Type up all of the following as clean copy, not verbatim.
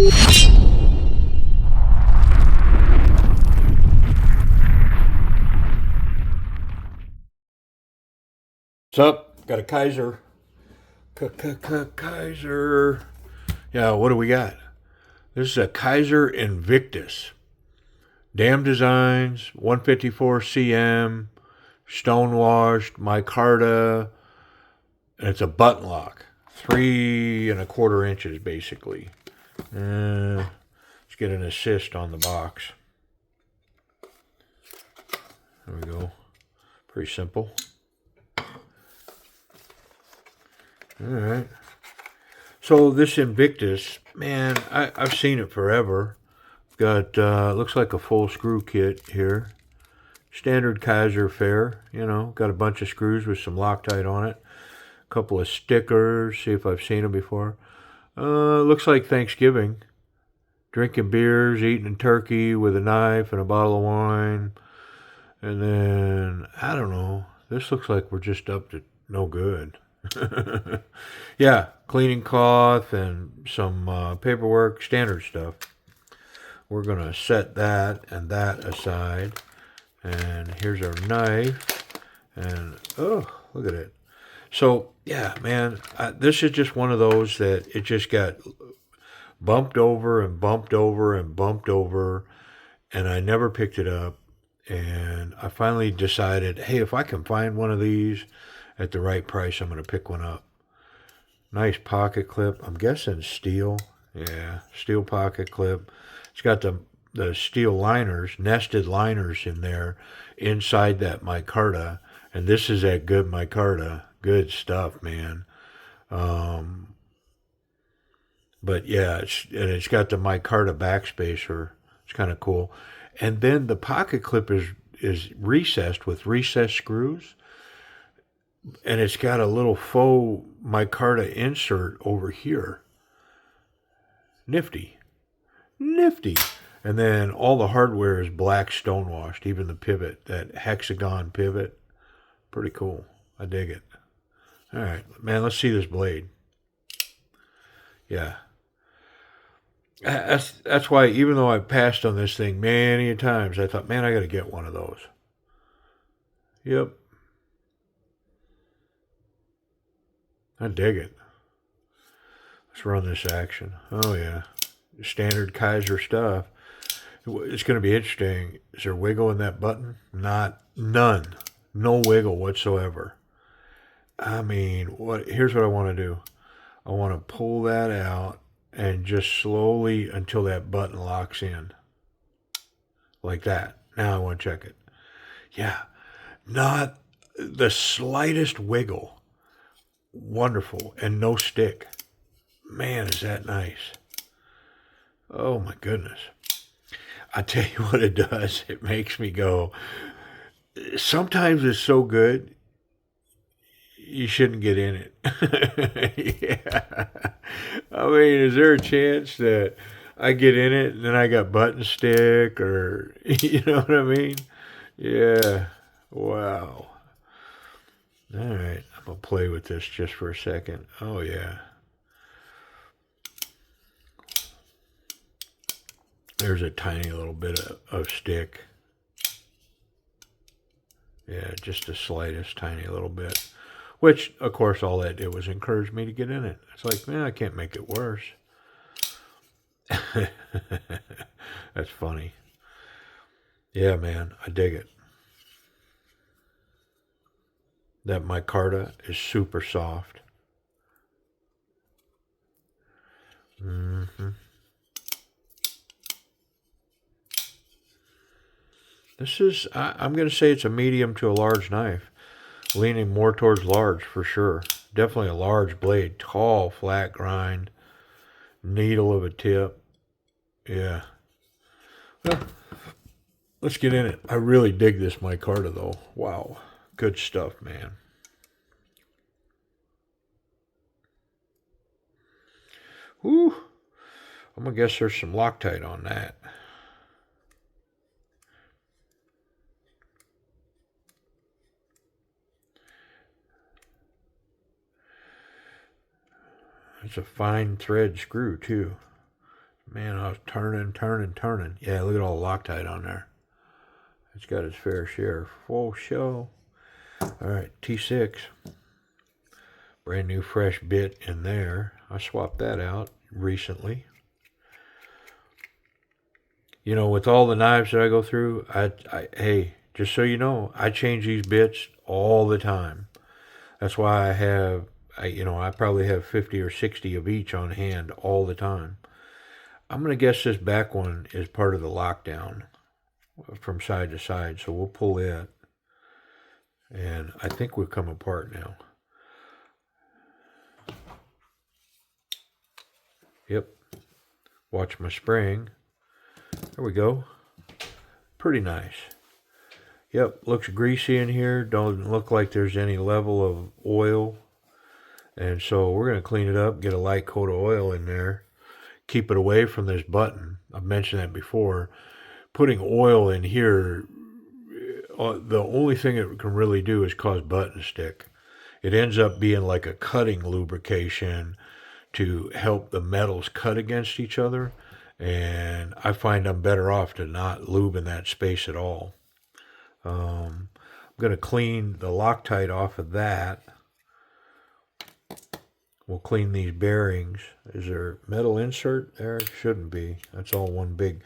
What's up? Got a Kizer. Kizer. Yeah, what do we got? This is a Kizer Invictus. Dam Designs, 154 cm, stonewashed, micarta, and it's a button lock. 3¼ inches basically. Let's get an assist on the box. There we go. Pretty simple. Alright. So this Invictus, man, I've seen it forever. Got, looks like a full screw kit here. Standard Kizer fare, you know. Got a bunch of screws with some Loctite on it. A couple of stickers, see if I've seen them before. Looks like Thanksgiving. Drinking beers, eating a turkey with a knife and a bottle of wine. And then, I don't know. This looks like we're just up to no good. Yeah, cleaning cloth and some paperwork, standard stuff. We're going to set that and that aside. And here's our knife. And, oh, look at it. So, yeah, man, this is just one of those that it just got bumped over and bumped over and bumped over. And I never picked it up. And I finally decided, hey, if I can find one of these at the right price, I'm going to pick one up. Nice pocket clip. I'm guessing steel. Yeah, steel pocket clip. It's got the steel liners, nested liners in there inside that micarta. And this is that good micarta. Good stuff, man. But yeah, it's got the micarta backspacer. It's kind of cool. And then the pocket clip is recessed with recessed screws. And it's got a little faux micarta insert over here. Nifty. Nifty. And then all the hardware is black stonewashed, even the pivot, that hexagon pivot. Pretty cool. I dig it. All right, man, let's see this blade. Yeah. That's why, even though I passed on this thing many times, I thought, man, I got to get one of those. Yep. I dig it. Let's run this action. Oh, yeah. Standard Kizer stuff. It's going to be interesting. Is there wiggle in that button? None. No wiggle whatsoever. I mean, here's what I want to do. I want to pull that out and just slowly until that button locks in. Like that. Now I want to check it. Yeah. Not the slightest wiggle. Wonderful. And no stick. Man, is that nice. Oh my goodness. I tell you what it does. It makes me go, sometimes it's so good, you shouldn't get in it. Yeah. I mean, is there a chance that I get in it and then I got button stick or, you know what I mean? Yeah. Wow. All right. I'm going to play with this just for a second. Oh, yeah. There's a tiny little bit of stick. Yeah, just the slightest tiny little bit. Which, of course, all that did was encourage me to get in it. It's like, man, I can't make it worse. That's funny. Yeah, man, I dig it. That micarta is super soft. Mm-hmm. This is, I'm going to say it's a medium to a large knife. Leaning more towards large for sure. Definitely a large blade. Tall, flat grind. Needle of a tip. Yeah. Well, let's get in it. I really dig this micarta though. Wow. Good stuff, man. Whew. I'm going to guess there's some Loctite on that. It's a fine thread screw too. Man, I was turning. Yeah, look at all the Loctite on there. It's got its fair share. Full show. Alright, T6. Brand new fresh bit in there. I swapped that out recently. You know, with all the knives that I go through, hey, just so you know, I change these bits all the time. That's why I probably have 50 or 60 of each on hand all the time. I'm going to guess this back one is part of the lockdown from side to side, so we'll pull it. And I think we've come apart now. Yep. Watch my spring. There we go. Pretty nice. Yep, looks greasy in here. Don't look like there's any level of oil. And so we're going to clean it up, get a light coat of oil in there. Keep it away from this button. I've mentioned that before. Putting oil in here, the only thing it can really do is cause button stick. It ends up being like a cutting lubrication to help the metals cut against each other. And I find I'm better off to not lube in that space at all. I'm going to clean the Loctite off of that. We'll clean these bearings. Is there metal insert there? Shouldn't be. That's all one big.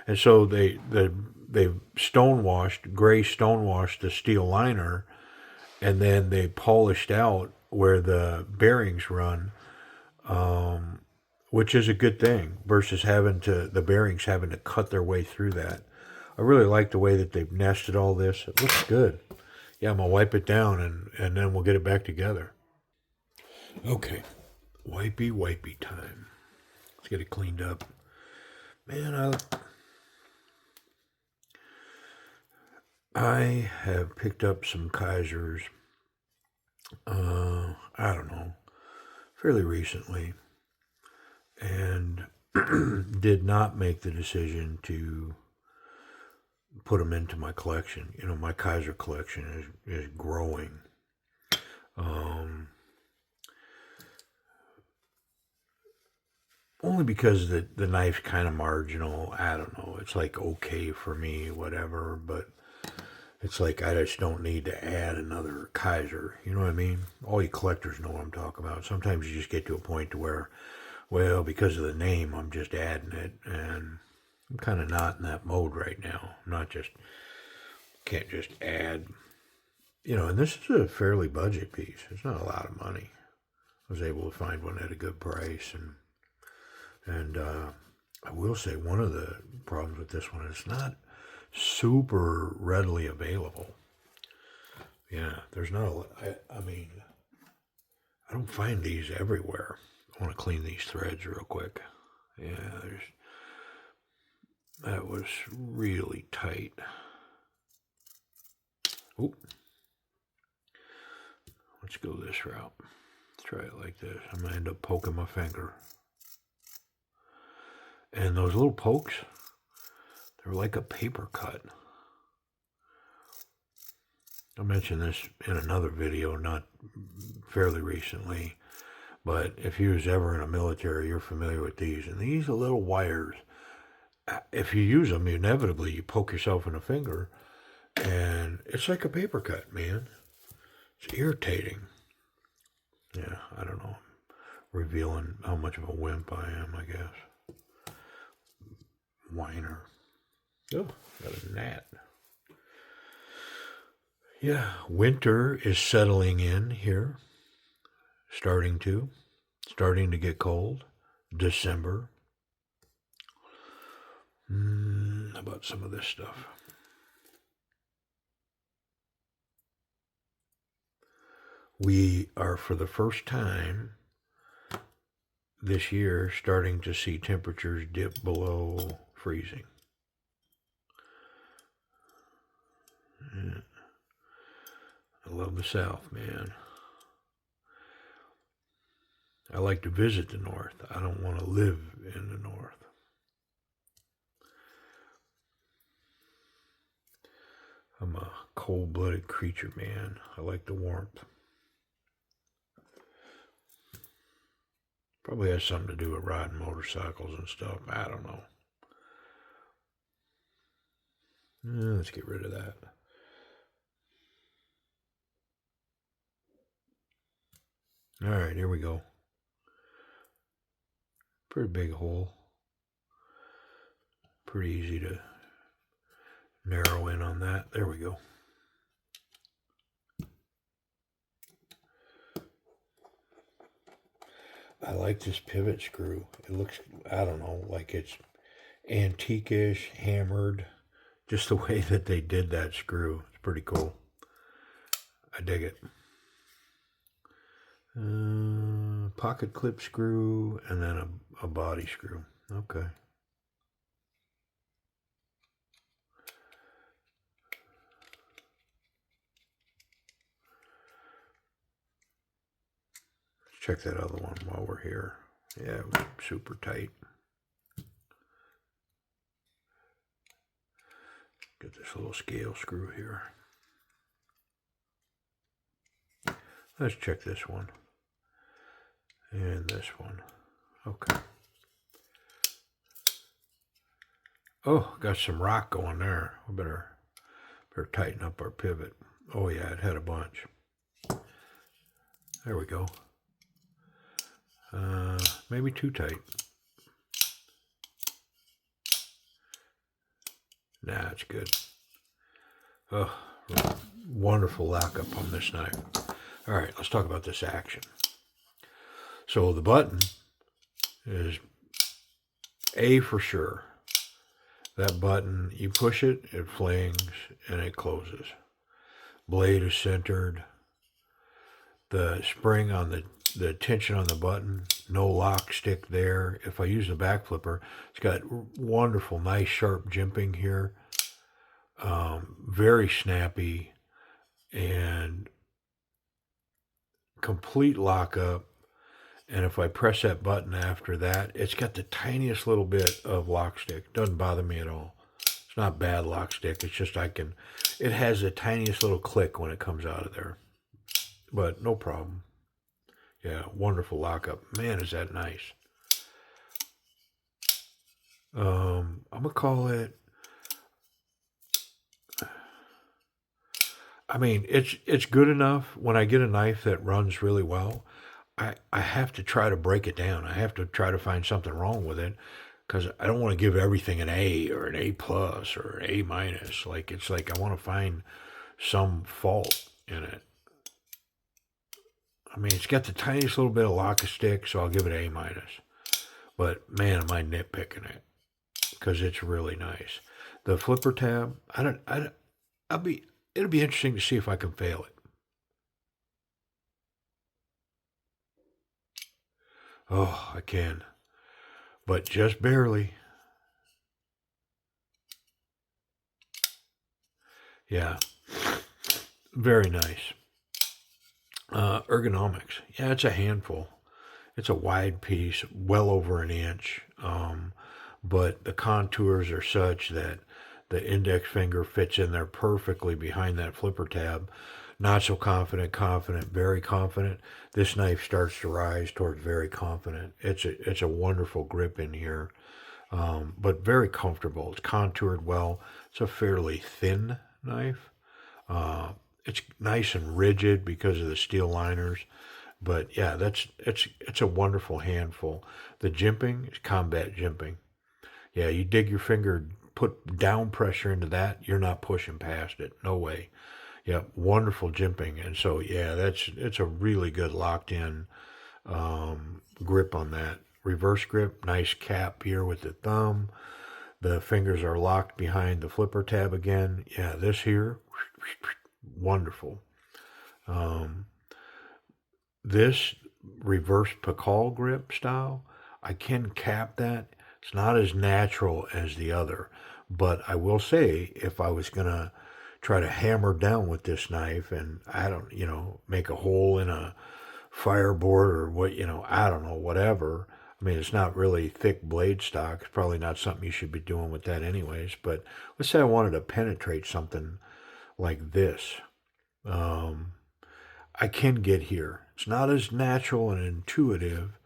And so they've stonewashed, gray stonewashed the steel liner, and then they polished out where the bearings run, which is a good thing versus the bearings having to cut their way through that. I really like the way that they've nested all this. It looks good. Yeah, I'm going to wipe it down and then we'll get it back together. Okay, wipey time. Let's get it cleaned up. Man, I have picked up some Kizers, I don't know, fairly recently, and did not make the decision to put them into my collection. You know, my Kizer collection is growing. Only because the knife's kind of marginal. I don't know. It's like okay for me, whatever, but it's like I just don't need to add another Kizer. You know what I mean? All you collectors know what I'm talking about. Sometimes you just get to a point to where, well, because of the name, I'm just adding it, and I'm kind of not in that mode right now. I'm not just, can't just add, you know, and this is a fairly budget piece. It's not a lot of money. I was able to find one at a good price, and I will say one of the problems with this one is it's not super readily available. Yeah, there's not I mean, I don't find these everywhere. I want to clean these threads real quick. Yeah, that was really tight. Oop. Let's go this route. Let's try it like this. I'm going to end up poking my finger. And those little pokes, they're like a paper cut. I mentioned this in another video, not fairly recently, but if you was ever in a military, you're familiar with these. And these are little wires. If you use them, inevitably you poke yourself in the finger, and it's like a paper cut, man. It's irritating. Yeah, I don't know. Revealing how much of a wimp I am, I guess. Whiner. Oh, got a gnat. Yeah, winter is settling in here. Starting to get cold. December. How about some of this stuff? We are, for the first time this year, starting to see temperatures dip below freezing. Yeah. I love the South, man. I like to visit the North. I don't want to live in the North. I'm a cold-blooded creature, man. I like the warmth. Probably has something to do with riding motorcycles and stuff. I don't know. Let's get rid of that. All right, here we go. Pretty big hole. Pretty easy to narrow in on that. There we go. I like this pivot screw. It looks, I don't know, like it's antique-ish, hammered. Just the way that they did that screw. It's pretty cool. I dig it. Pocket clip screw and then a body screw. Okay. Let's check that other one while we're here. Yeah, it was super tight. Get this little scale screw here. Let's check this one. And this one. Okay. Oh, got some rock going there. We better tighten up our pivot. Oh yeah, it had a bunch. There we go. Maybe too tight. Nah, it's good. Oh, wonderful lockup on this knife. All right, let's talk about this action. So the button is A for sure. That button, you push it, it flings, and it closes. Blade is centered. The spring on the tension on the button, no lock stick there. If I use the back flipper, it's got wonderful, nice, sharp jimping here. Very snappy and complete lockup. And if I press that button after that, it's got the tiniest little bit of lock stick. Doesn't bother me at all. It's not bad lock stick. It's just it has the tiniest little click when it comes out of there. But no problem. Yeah, wonderful lockup. Man, is that nice. I'm going to call it, I mean, it's good enough when I get a knife that runs really well. I have to try to break it down. I have to try to find something wrong with it because I don't want to give everything an A or an A plus or an A minus. It's like I want to find some fault in it. I mean, it's got the tiniest little bit of lock stick, so I'll give it A minus. But man, am I nitpicking it because it's really nice. The flipper tab, it'll be interesting to see if I can fail it. Oh, I can, but just barely. Yeah, very nice. Ergonomics, yeah, it's a handful. It's a wide piece, well over an inch, but the contours are such that the index finger fits in there perfectly behind that flipper tab. Not so confident, very confident. This knife starts to rise towards very confident. It's a wonderful grip in here, but very comfortable. It's contoured well. It's a fairly thin knife. It's nice and rigid because of the steel liners. But yeah, it's a wonderful handful. The jimping is combat jimping. Yeah, you dig your finger, put down pressure into that, you're not pushing past it. No way. Yeah, wonderful jimping. And so yeah, it's a really good locked in grip on that. Reverse grip, nice cap here with the thumb. The fingers are locked behind the flipper tab again. Yeah, this here, wonderful. This reverse Pakal grip style, I can cap that. It's not as natural as the other, but I will say if I was going to try to hammer down with this knife and I don't, make a hole in a fireboard or what, I don't know, whatever. I mean, it's not really thick blade stock. It's probably not something you should be doing with that anyways, but let's say I wanted to penetrate something like this. I can get here. It's not as natural and intuitive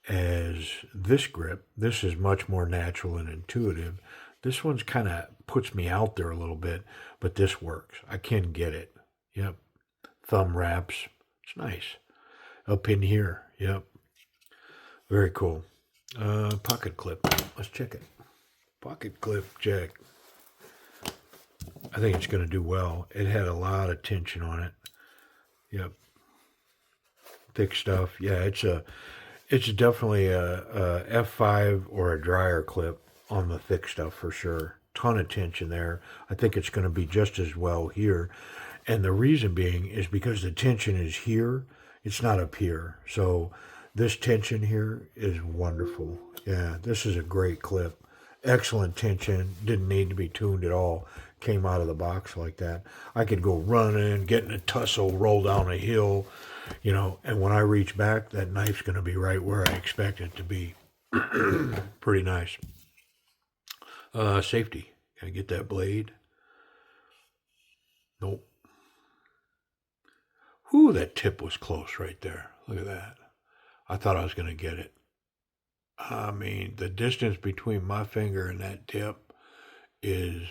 as this grip. This is much more natural and intuitive. This one's kind of puts me out there a little bit, but this works. I can get it. Yep. Thumb wraps. It's nice. Up in here. Yep. Very cool. Pocket clip. Let's check it. Pocket clip check. I think it's going to do well. It had a lot of tension on it. Yep. Thick stuff. Yeah, it's definitely a F5 or a dryer clip on the thick stuff for sure. Ton of tension there. I think it's going to be just as well here. And the reason being is because the tension is here. It's not up here. So this tension here is wonderful. Yeah, this is a great clip. Excellent tension. Didn't need to be tuned at all. Came out of the box like that. I could go running, get in a tussle, roll down a hill, and when I reach back, that knife's going to be right where I expect it to be. Pretty nice. Safety. Can I get that blade? Nope. Whew, that tip was close right there. Look at that. I thought I was going to get it. I mean, the distance between my finger and that tip is,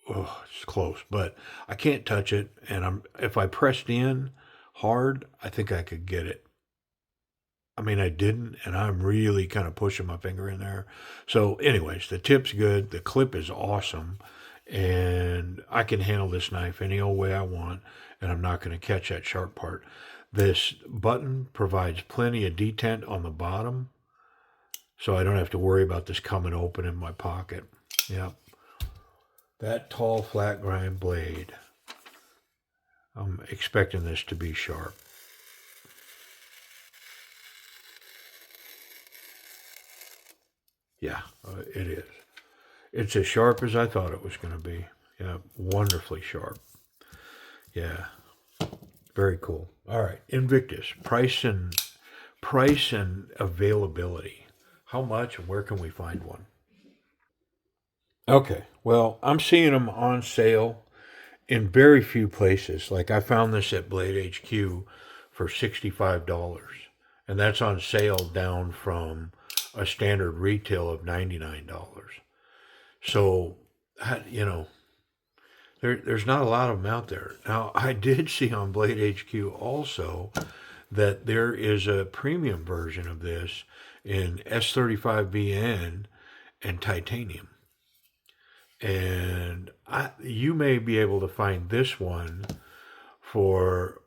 it's close, but I can't touch it. And if I pressed in hard, I think I could get it. I mean, I didn't, and I'm really kind of pushing my finger in there. So anyways, the tip's good. The clip is awesome. And I can handle this knife any old way I want, and I'm not going to catch that sharp part. This button provides plenty of detent on the bottom, so I don't have to worry about this coming open in my pocket. Yep. That tall flat grind blade. I'm expecting this to be sharp. Yeah, it is. It's as sharp as I thought it was going to be. Yeah, wonderfully sharp. Yeah, very cool. All right, Invictus, price and availability. How much and where can we find one? Okay, well, I'm seeing them on sale in very few places. Like I found this at Blade HQ for $65, and that's on sale down from a standard retail of $99. So, there's not a lot of them out there. Now, I did see on Blade HQ also that there is a premium version of this in S35BN and titanium. And you may be able to find this one for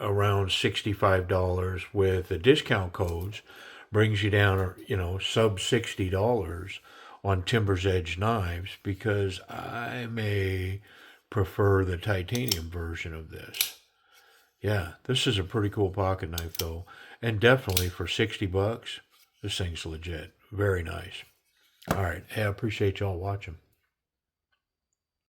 around $65 with the discount codes, brings you down, sub $60 on Timber's Edge knives, because I may prefer the titanium version of this. Yeah, this is a pretty cool pocket knife though, and definitely for $60, this thing's legit. Very nice. All right, hey, I appreciate y'all watching.